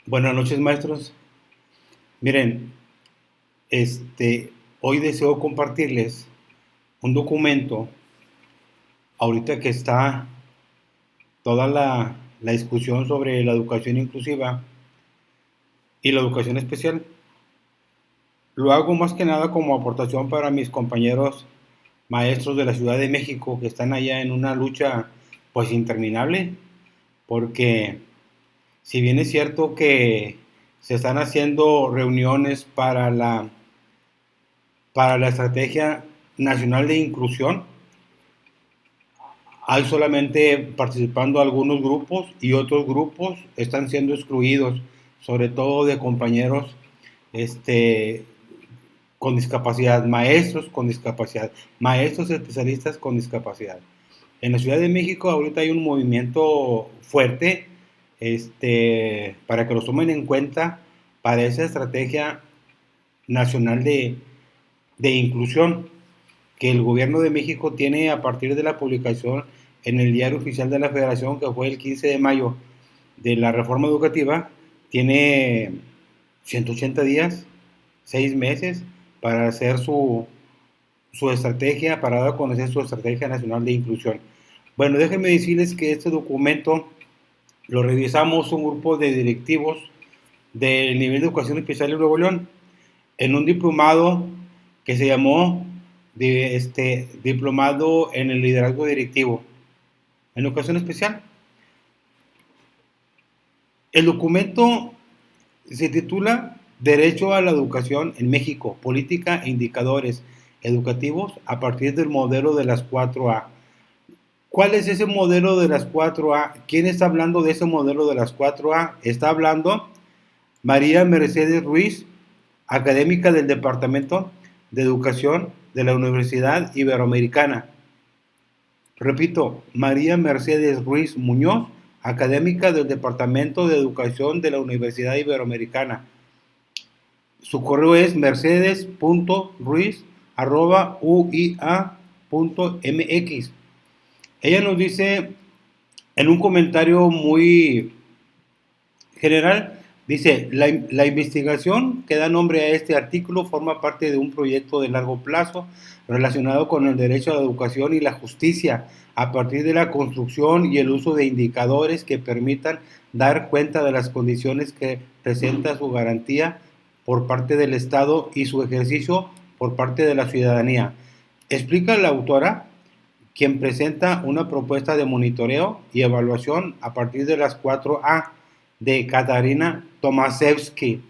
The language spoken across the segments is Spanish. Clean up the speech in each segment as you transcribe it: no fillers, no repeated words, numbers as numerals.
Buenas noches, maestros. Miren, hoy deseo compartirles un documento, ahorita que está toda la discusión sobre la educación inclusiva y la educación especial. Lo hago más que nada como aportación para mis compañeros maestros de la Ciudad de México que están allá en una lucha pues interminable, porque si bien es cierto que se están haciendo reuniones para la Estrategia Nacional de Inclusión, hay solamente participando algunos grupos y otros grupos están siendo excluidos, sobre todo de compañeros este, con discapacidad, maestros especialistas con discapacidad. En la Ciudad de México ahorita hay un movimiento fuerte para que lo tomen en cuenta para esa estrategia nacional de inclusión que el gobierno de México tiene a partir de la publicación en el Diario Oficial de la Federación, que fue el 15 de mayo de la reforma educativa. Tiene 180 días, 6 meses para hacer su estrategia, para dar a conocer su estrategia nacional de inclusión. Bueno, déjenme decirles que este documento lo revisamos un grupo de directivos del nivel de educación especial en Nuevo León en un diplomado que se llamó Diplomado en el Liderazgo Directivo en Educación Especial. El documento se titula Derecho a la Educación en México, Política e Indicadores Educativos a partir del modelo de las 4A. ¿Cuál es ese modelo de las 4A? ¿Quién está hablando de ese modelo de las 4A? Está hablando María Mercedes Ruiz, académica del Departamento de Educación de la Universidad Iberoamericana. Repito, María Mercedes Ruiz Muñoz, académica del Departamento de Educación de la Universidad Iberoamericana. Su correo es mercedes.ruiz@uia.mx. Ella nos dice en un comentario muy general, dice, la investigación que da nombre a este artículo forma parte de un proyecto de largo plazo relacionado con el derecho a la educación y la justicia, a partir de la construcción y el uso de indicadores que permitan dar cuenta de las condiciones que presenta su garantía por parte del Estado y su ejercicio por parte de la ciudadanía. Explica la autora, quien presenta una propuesta de monitoreo y evaluación a partir de las 4A de Katarina Tomaszewski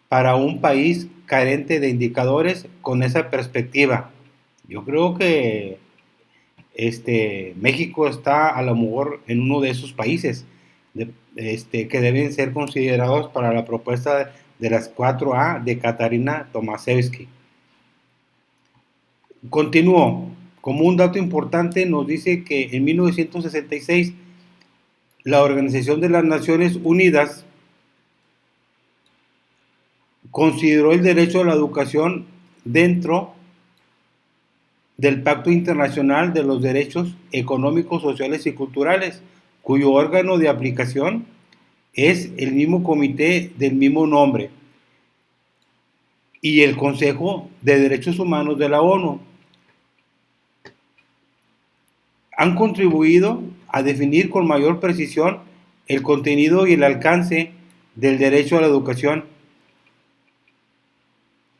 para un país carente de indicadores con esa perspectiva. Yo creo que México está a lo mejor en uno de esos países que deben ser considerados para la propuesta de las 4A de Katarina Tomaszewski. Continuó. Como un dato importante nos dice que en 1966 la Organización de las Naciones Unidas consideró el derecho a la educación dentro del Pacto Internacional de los Derechos Económicos, Sociales y Culturales, cuyo órgano de aplicación es el mismo comité del mismo nombre y el Consejo de Derechos Humanos de la ONU. Han contribuido a definir con mayor precisión el contenido y el alcance del derecho a la educación.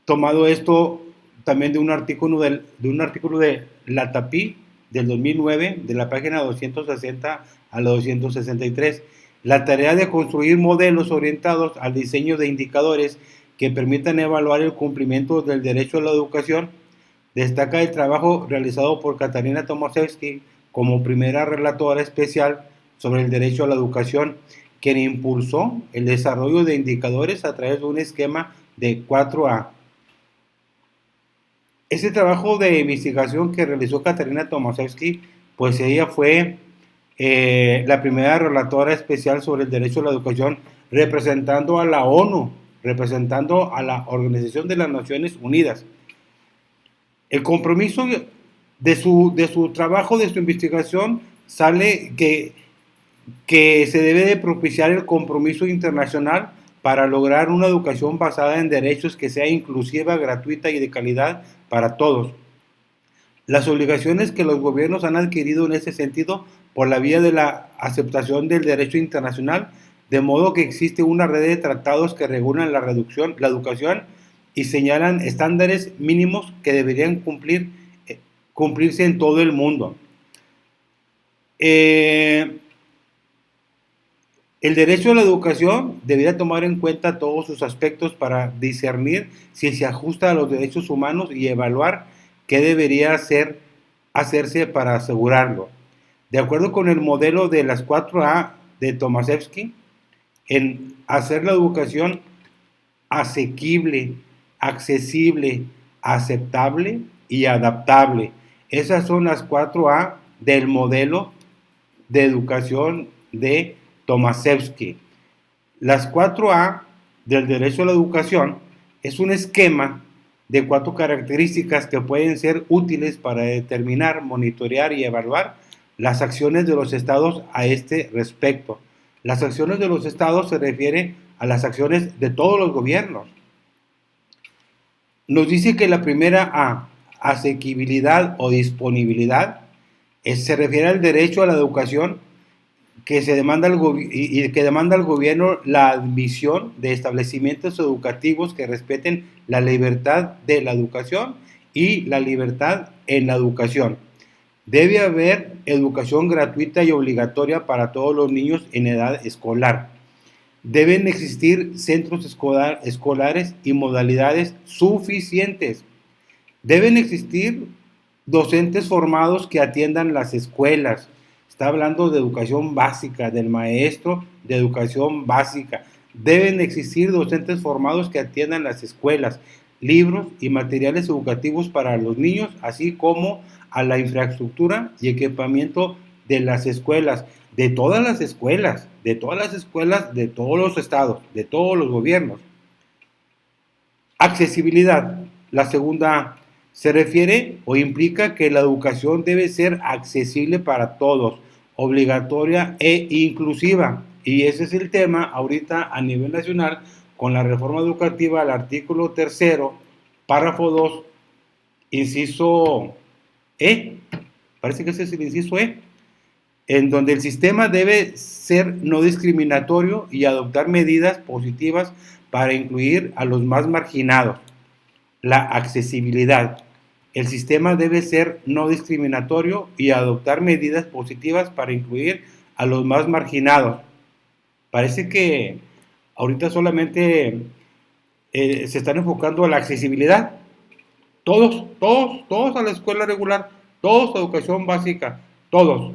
Tomado esto también de un artículo de la TAPI del 2009, de la página 260 a la 263, la tarea de construir modelos orientados al diseño de indicadores que permitan evaluar el cumplimiento del derecho a la educación. Destaca el trabajo realizado por Katarina Tomaszewski como primera relatora especial sobre el derecho a la educación, quien impulsó el desarrollo de indicadores a través de un esquema de 4A. Ese trabajo de investigación que realizó Katarina Tomaszewski, pues ella fue la primera relatora especial sobre el derecho a la educación, representando a la ONU, representando a la Organización de las Naciones Unidas. El compromiso de su trabajo, de su investigación, sale que se debe de propiciar el compromiso internacional para lograr una educación basada en derechos que sea inclusiva, gratuita y de calidad para todos. Las obligaciones que los gobiernos han adquirido en ese sentido por la vía de la aceptación del derecho internacional, de modo que existe una red de tratados que regulan la educación y señalan estándares mínimos que deberían cumplirse en todo el mundo. El derecho a la educación debería tomar en cuenta todos sus aspectos para discernir si se ajusta a los derechos humanos y evaluar qué debería hacerse para asegurarlo. De acuerdo con el modelo de las 4A de Tomaszewski, en hacer la educación asequible, accesible, aceptable y adaptable. Esas son las 4A del modelo de educación de Tomaszewski. Las 4A del derecho a la educación es un esquema de 4 características que pueden ser útiles para determinar, monitorear y evaluar las acciones de los estados a este respecto. Las acciones de los estados se refieren a las acciones de todos los gobiernos. Nos dice que la primera A, asequibilidad o disponibilidad, se refiere al derecho a la educación que demanda al gobierno la admisión de establecimientos educativos que respeten la libertad de la educación y la libertad en la educación. Debe haber educación gratuita y obligatoria para todos los niños en edad escolar. Deben existir centros escolares y modalidades suficientes. Deben existir docentes formados que atiendan las escuelas. Está hablando de educación básica, del maestro de educación básica. Deben existir docentes formados que atiendan las escuelas, libros y materiales educativos para los niños, así como a la infraestructura y equipamiento de las escuelas, de todas las escuelas, de todos los estados, de todos los gobiernos. Accesibilidad, la segunda, se refiere o implica que la educación debe ser accesible para todos, obligatoria e inclusiva. Y ese es el tema ahorita a nivel nacional con la reforma educativa, el artículo 3, párrafo 2, inciso E, parece que ese es el inciso E, en donde el sistema debe ser no discriminatorio y adoptar medidas positivas para incluir a los más marginados. La accesibilidad. El sistema debe ser no discriminatorio y adoptar medidas positivas para incluir a los más marginados. Parece que ahorita solamente se están enfocando a la accesibilidad. Todos a la escuela regular, todos a educación básica, todos.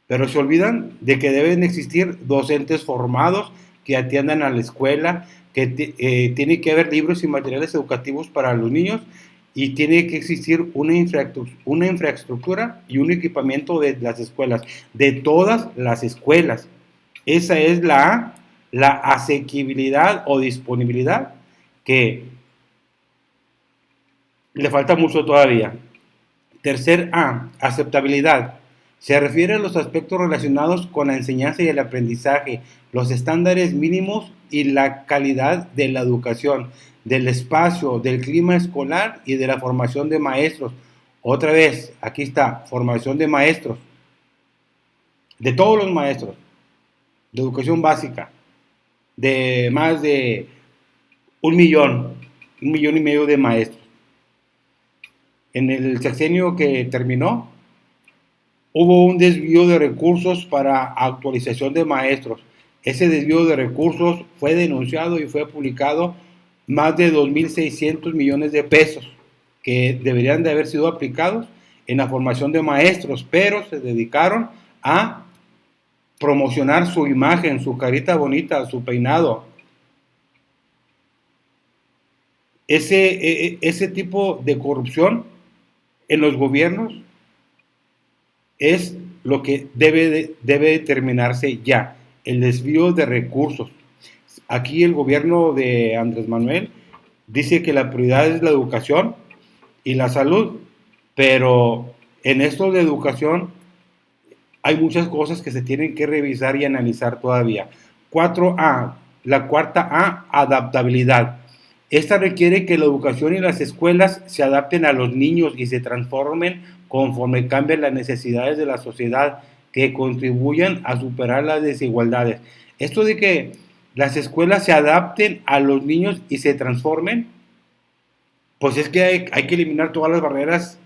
Pero se olvidan de que deben existir docentes formados que atiendan a la escuela, que tiene que haber libros y materiales educativos para los niños y tiene que existir una infraestructura y un equipamiento de las escuelas, de todas las escuelas. Esa es la asequibilidad o disponibilidad que le falta mucho todavía. Tercer A, aceptabilidad. Se refiere a los aspectos relacionados con la enseñanza y el aprendizaje, los estándares mínimos y la calidad de la educación, del espacio, del clima escolar y de la formación de maestros. Otra vez, aquí está, formación de maestros, de todos los maestros, de educación básica, de más de 1,5 millones de maestros. En el sexenio que terminó, hubo un desvío de recursos para actualización de maestros. Ese desvío de recursos fue denunciado y fue publicado más de 2,600 millones de pesos que deberían de haber sido aplicados en la formación de maestros, pero se dedicaron a promocionar su imagen, su carita bonita, su peinado. Ese tipo de corrupción en los gobiernos es lo que debe determinarse ya, el desvío de recursos. Aquí el gobierno de Andrés Manuel dice que la prioridad es la educación y la salud, pero en esto de educación hay muchas cosas que se tienen que revisar y analizar todavía. 4A, La cuarta A, adaptabilidad. Esta requiere que la educación y las escuelas se adapten a los niños y se transformen conforme cambian las necesidades de la sociedad, que contribuyan a superar las desigualdades. Esto de que las escuelas se adapten a los niños y se transformen, pues es que hay que eliminar todas las barreras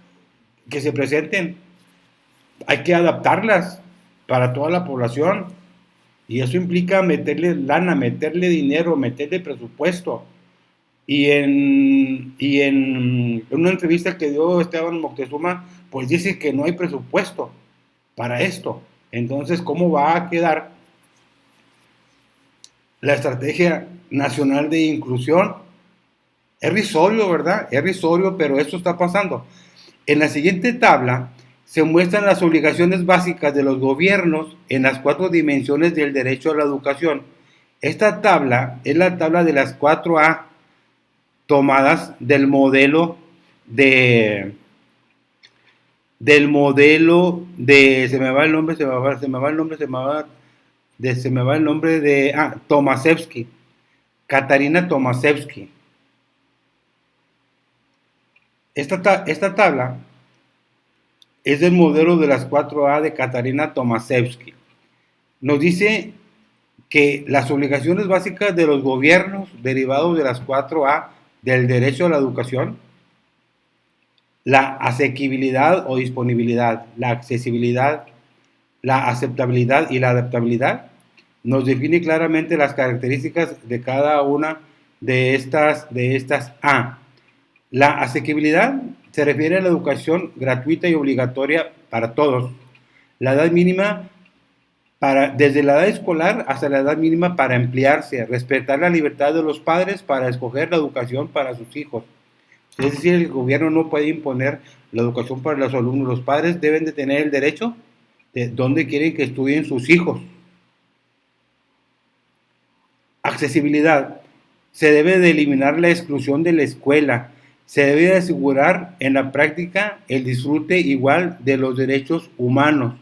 que se presenten. Hay que adaptarlas para toda la población. Y eso implica meterle lana, meterle dinero, meterle presupuesto. Y en una entrevista que dio Esteban Moctezuma, pues dice que no hay presupuesto para esto. Entonces, ¿cómo va a quedar la estrategia nacional de inclusión? Es risorio, ¿verdad? Es risorio, pero esto está pasando. En la siguiente tabla se muestran las obligaciones básicas de los gobiernos en las 4 dimensiones del derecho a la educación. Esta tabla es la tabla de las 4A tomadas se me va el nombre, Tomaszewski, Katarina Tomaszewski. Esta tabla es del modelo de las 4A de Katarina Tomaszewski. Nos dice que las obligaciones básicas de los gobiernos derivados de las 4A del derecho a la educación, la asequibilidad o disponibilidad, la accesibilidad, la aceptabilidad y la adaptabilidad, nos define claramente las características de cada una de estas A. La asequibilidad se refiere a la educación gratuita y obligatoria para todos. La edad mínima desde la edad escolar hasta la edad mínima para emplearse, respetar la libertad de los padres para escoger la educación para sus hijos. Es decir, el gobierno no puede imponer la educación para los alumnos. Los padres deben de tener el derecho de dónde quieren que estudien sus hijos. Accesibilidad. Se debe de eliminar la exclusión de la escuela. Se debe de asegurar en la práctica el disfrute igual de los derechos humanos.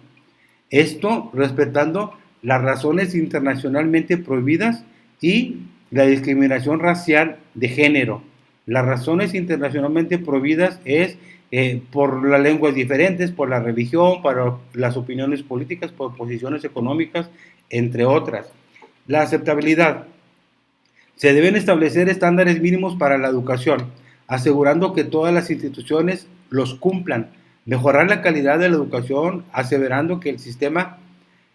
Esto respetando las razones internacionalmente prohibidas y la discriminación racial de género. Las razones internacionalmente prohibidas es por las lenguas diferentes, por la religión, por las opiniones políticas, por posiciones económicas, entre otras. La aceptabilidad. Se deben establecer estándares mínimos para la educación, asegurando que todas las instituciones los cumplan. Mejorar la calidad de la educación, aseverando que el sistema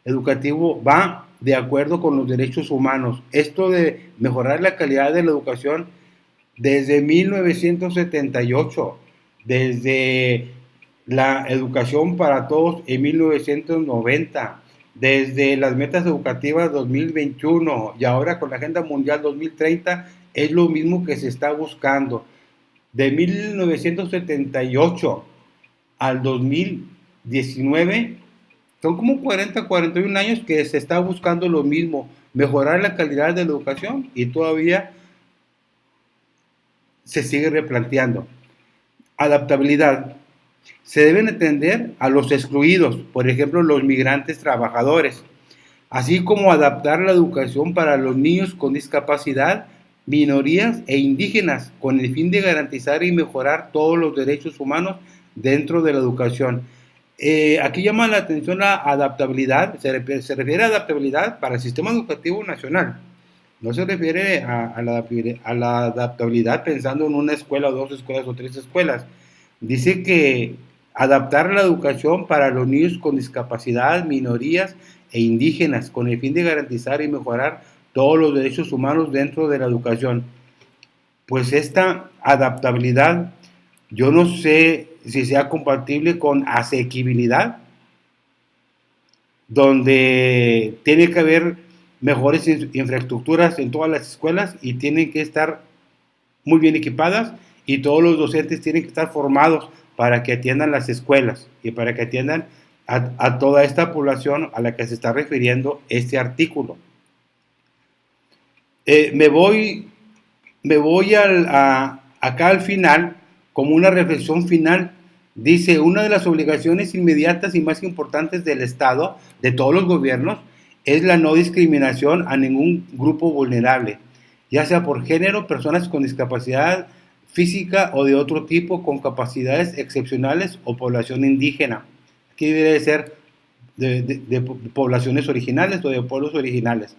educativo va de acuerdo con los derechos humanos. Esto de mejorar la calidad de la educación desde 1978, desde la educación para todos en 1990, desde las metas educativas 2021 y ahora con la Agenda Mundial 2030, es lo mismo que se está buscando. De 1978 al 2019, son como 41 años que se está buscando lo mismo, mejorar la calidad de la educación, y todavía se sigue replanteando. Adaptabilidad. Se deben atender a los excluidos, por ejemplo, los migrantes trabajadores, así como adaptar la educación para los niños con discapacidad, minorías e indígenas, con el fin de garantizar y mejorar todos los derechos humanos dentro de la educación. Aquí llama la atención la adaptabilidad, se refiere a adaptabilidad para el sistema educativo nacional. No se refiere a la adaptabilidad pensando en una escuela o 2 escuelas o 3 escuelas. Dice que adaptar la educación para los niños con discapacidad, minorías e indígenas, con el fin de garantizar y mejorar todos los derechos humanos dentro de la educación. Pues esta adaptabilidad, yo no sé si sea compatible con asequibilidad, donde tiene que haber mejores infraestructuras en todas las escuelas y tienen que estar muy bien equipadas, y todos los docentes tienen que estar formados para que atiendan las escuelas y para que atiendan a toda esta población a la que se está refiriendo este artículo. Me voy acá al final como una reflexión final. Dice, una de las obligaciones inmediatas y más importantes del Estado, de todos los gobiernos, es la no discriminación a ningún grupo vulnerable, ya sea por género, personas con discapacidad física o de otro tipo, con capacidades excepcionales o población indígena. Aquí debe ser de poblaciones originales o de pueblos originales.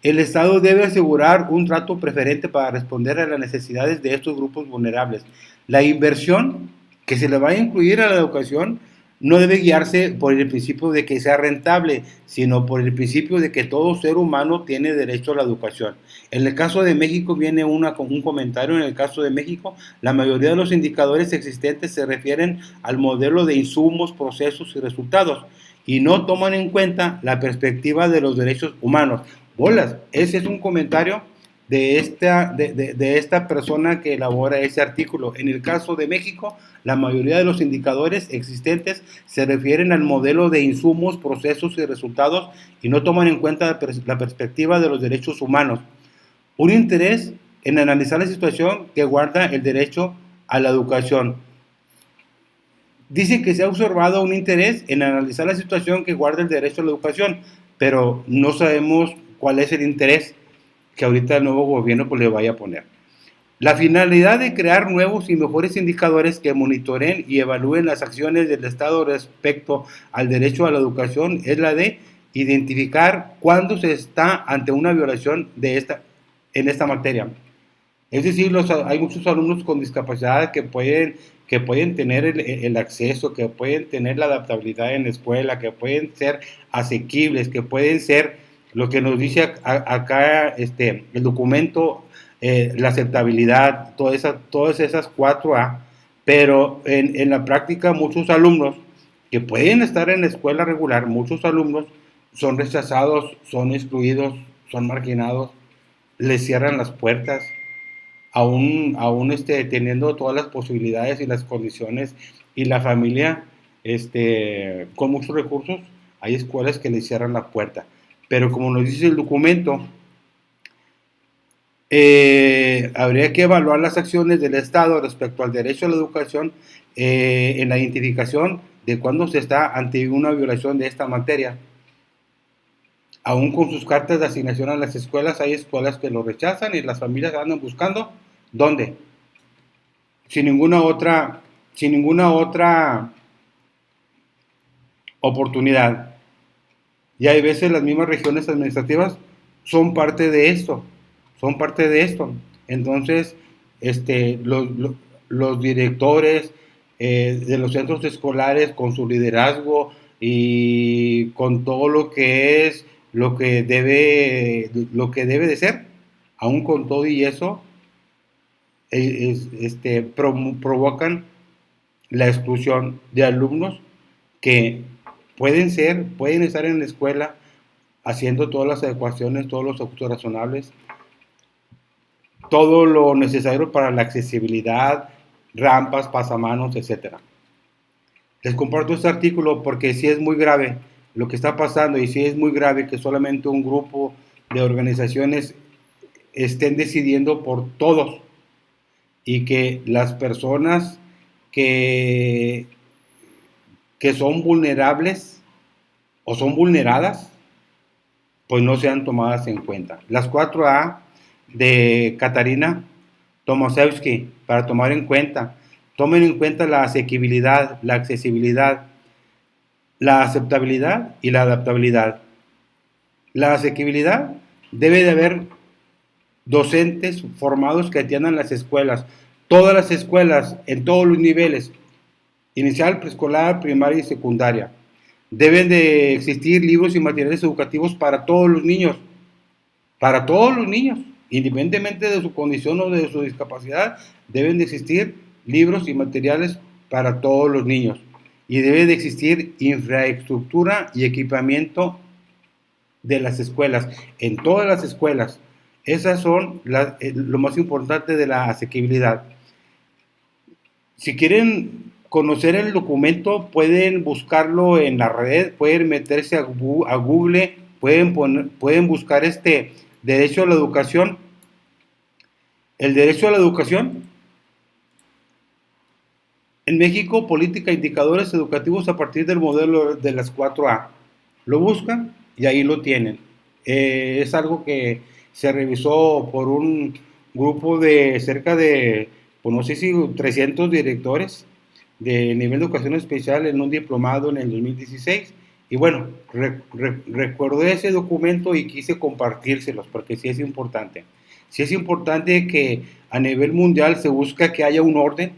El Estado debe asegurar un trato preferente para responder a las necesidades de estos grupos vulnerables. La inversión que se le va a incluir a la educación no debe guiarse por el principio de que sea rentable, sino por el principio de que todo ser humano tiene derecho a la educación. En el caso de México viene un comentario. En el caso de México, la mayoría de los indicadores existentes se refieren al modelo de insumos, procesos y resultados y no toman en cuenta la perspectiva de los derechos humanos. Bolas, ese es un comentario de esta persona que elabora ese artículo. En el caso de México, la mayoría de los indicadores existentes se refieren al modelo de insumos, procesos y resultados y no toman en cuenta la perspectiva de los derechos humanos. Un interés en analizar la situación que guarda el derecho a la educación. Dice que se ha observado un interés en analizar la situación que guarda el derecho a la educación, pero no sabemos cuál es el interés que ahorita el nuevo gobierno pues le vaya a poner. La finalidad de crear nuevos y mejores indicadores que monitoreen y evalúen las acciones del Estado respecto al derecho a la educación es la de identificar cuándo se está ante una violación en esta materia. Es decir, hay muchos alumnos con discapacidad que pueden tener el acceso, que pueden tener la adaptabilidad en la escuela, que pueden ser asequibles, que pueden ser lo que nos dice acá el documento, la aceptabilidad, todas esas 4A, pero en la práctica muchos alumnos que pueden estar en la escuela regular, muchos alumnos son rechazados, son excluidos, son marginados, les cierran las puertas aún teniendo todas las posibilidades y las condiciones y la familia con muchos recursos, hay escuelas que le cierran la puerta. Pero como nos dice el documento, habría que evaluar las acciones del Estado respecto al derecho a la educación en la identificación de cuándo se está ante una violación de esta materia. Aún con sus cartas de asignación a las escuelas, hay escuelas que lo rechazan y las familias andan buscando ¿dónde? Sin ninguna otra oportunidad. Y hay veces las mismas regiones administrativas son parte de esto, Entonces, los directores de los centros escolares con su liderazgo y con todo lo que debe de ser, aún con todo y eso, provocan la exclusión de alumnos que pueden estar en la escuela haciendo todas las adecuaciones, todos los ajustes razonables, todo lo necesario para la accesibilidad, rampas, pasamanos, etc. Les comparto este artículo porque sí es muy grave lo que está pasando y sí es muy grave que solamente un grupo de organizaciones estén decidiendo por todos y que las personas que son vulnerables o son vulneradas, pues no sean tomadas en cuenta. Las 4A de Katarina Tomaszewski, para tomar en cuenta, tomen en cuenta la asequibilidad, la accesibilidad, la aceptabilidad y la adaptabilidad. La asequibilidad debe de haber docentes formados que atiendan las escuelas, todas las escuelas en todos los niveles, inicial, preescolar, primaria y secundaria. Deben de existir libros y materiales educativos para todos los niños, independientemente de su condición o de su discapacidad, deben de existir libros y materiales para todos los niños. Y debe de existir infraestructura y equipamiento de las escuelas, en todas las escuelas. Esas son lo más importante de la asequibilidad. Si quieren conocer el documento, pueden buscarlo en la red, pueden meterse a Google, pueden buscar derecho a la educación. El derecho a la educación en México, política e indicadores educativos a partir del modelo de las 4A. Lo buscan y ahí lo tienen. Es algo que se revisó por un grupo de cerca de, pues no sé si 300 directores de nivel de educación especial en un diplomado en el 2016. Y bueno, recordé ese documento y quise compartírselos porque sí es importante. Sí es importante que a nivel mundial se busca que haya un orden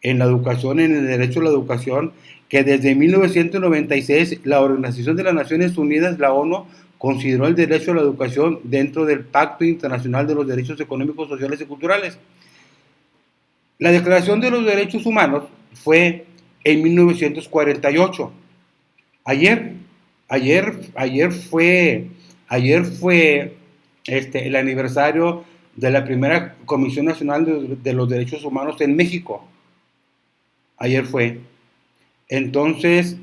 en la educación, en el derecho a la educación, que desde 1996 la Organización de las Naciones Unidas, la ONU, consideró el derecho a la educación dentro del Pacto Internacional de los Derechos Económicos, Sociales y Culturales. La Declaración de los Derechos Humanos fue en 1948. Ayer, ayer fue el aniversario de la primera Comisión Nacional de los Derechos Humanos en México. Ayer fue. Entonces,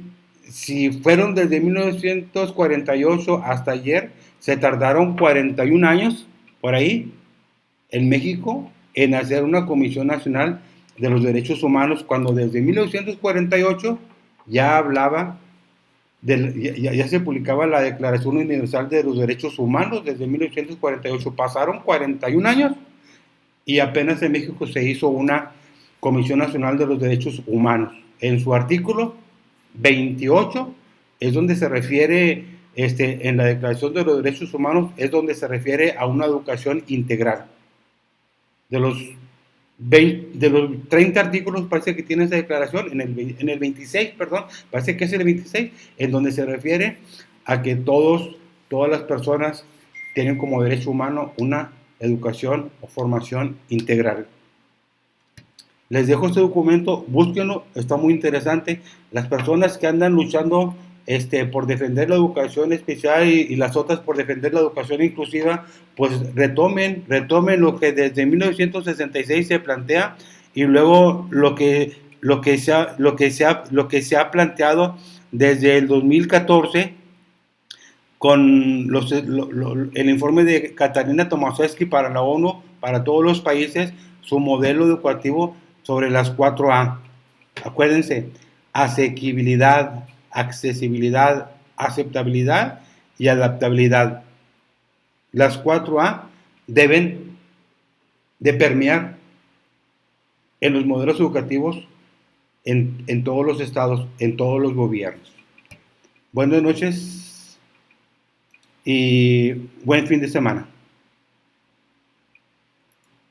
si fueron desde 1948 hasta ayer, se tardaron 41 años por ahí en México en hacer una Comisión Nacional de los Derechos Humanos, cuando desde 1948 ya hablaba, ya se publicaba la Declaración Universal de los Derechos Humanos desde 1948. Pasaron 41 años y apenas en México se hizo una Comisión Nacional de los Derechos Humanos. En su artículo 28 es donde se refiere, en la Declaración de los Derechos Humanos, es donde se refiere a una educación integral. De los 30 artículos parece que tiene esa declaración, en el 26, perdón, parece que es el 26, en donde se refiere a que todas las personas tienen como derecho humano una educación o formación integral. Les dejo este documento, búsquenlo, está muy interesante. Las personas que andan luchando por defender la educación especial y las otras por defender la educación inclusiva, pues retomen lo que desde 1966 se plantea, y luego lo que se ha planteado desde el 2014 con el informe de Katarina Tomaszewski para la ONU, para todos los países, su modelo educativo sobre las 4A. Acuérdense: asequibilidad, accesibilidad, aceptabilidad y adaptabilidad. Las 4A deben de permear en los modelos educativos en todos los estados, en todos los gobiernos. Buenas noches y buen fin de semana.